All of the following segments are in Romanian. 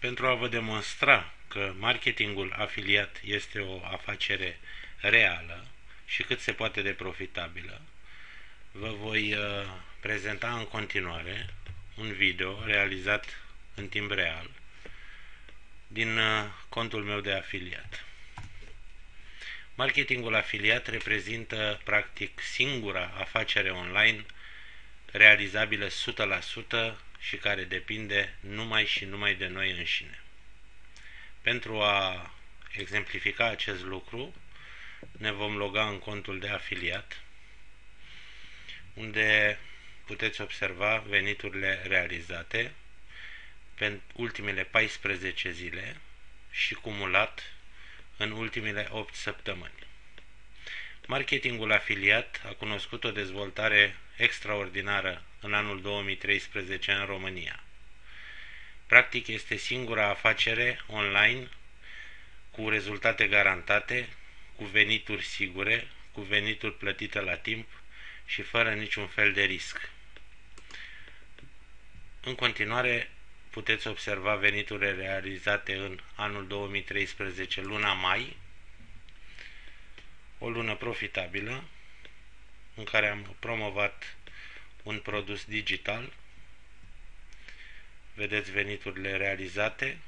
Pentru a vă demonstra că marketingul afiliat este o afacere reală și cât se poate de profitabilă, vă voi prezenta în continuare un video realizat în timp real din contul meu de afiliat. Marketingul afiliat reprezintă practic singura afacere online realizabilă 100% și care depinde numai și numai de noi înșine. Pentru a exemplifica acest lucru, ne vom loga în contul de afiliat, unde puteți observa veniturile realizate pe ultimele 14 zile și cumulat în ultimele 8 săptămâni. Marketingul afiliat a cunoscut o dezvoltare extraordinară în anul 2013 în România. Practic este singura afacere online cu rezultate garantate, cu venituri sigure, cu venituri plătite la timp și fără niciun fel de risc. În continuare, puteți observa veniturile realizate în anul 2013, luna mai, o lună profitabilă în care am promovat un produs digital. Vedeți veniturile realizate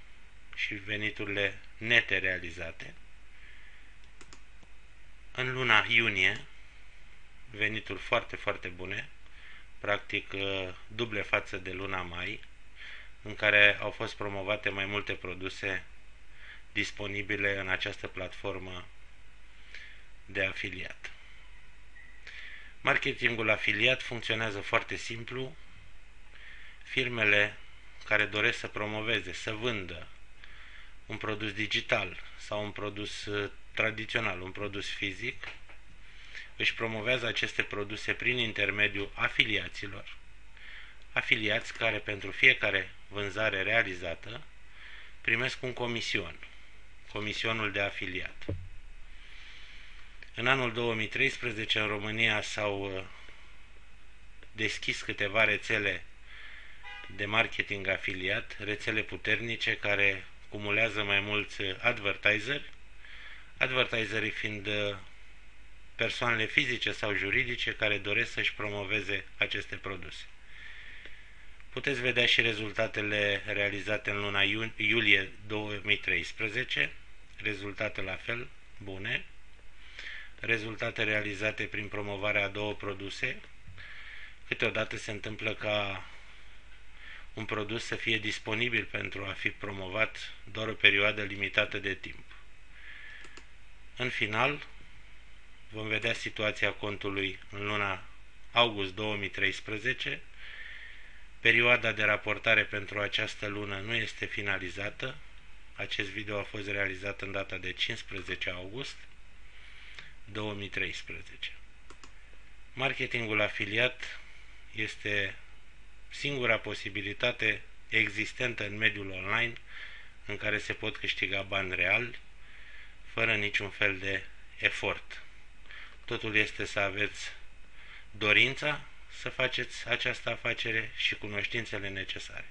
și veniturile nete realizate. În luna iunie, venituri foarte, foarte bune, practic duble față de luna mai, în care au fost promovate mai multe produse disponibile în această platformă de afiliat. Marketingul afiliat funcționează foarte simplu. Firmele care doresc să promoveze, să vândă un produs digital sau un produs tradițional, un produs fizic, își promovează aceste produse prin intermediul afiliaților, afiliați care pentru fiecare vânzare realizată primesc un comision, comisionul de afiliat. În anul 2013 în România s-au deschis câteva rețele de marketing afiliat, rețele puternice care cumulează mai mulți advertiserii fiind persoanele fizice sau juridice care doresc să-și promoveze aceste produse. Puteți vedea și rezultatele realizate în luna iulie 2013, rezultate la fel bune, rezultate realizate prin promovarea a două produse. Câteodată se întâmplă ca un produs să fie disponibil pentru a fi promovat doar o perioadă limitată de timp. În final, vom vedea situația contului în luna august 2013. Perioada de raportare pentru această lună nu este finalizată. Acest video a fost realizat în data de 15 august 2013. Marketingul afiliat este singura posibilitate existentă în mediul online în care se pot câștiga bani reali, fără niciun fel de efort. Totul este să aveți dorința să faceți această afacere și cunoștințele necesare.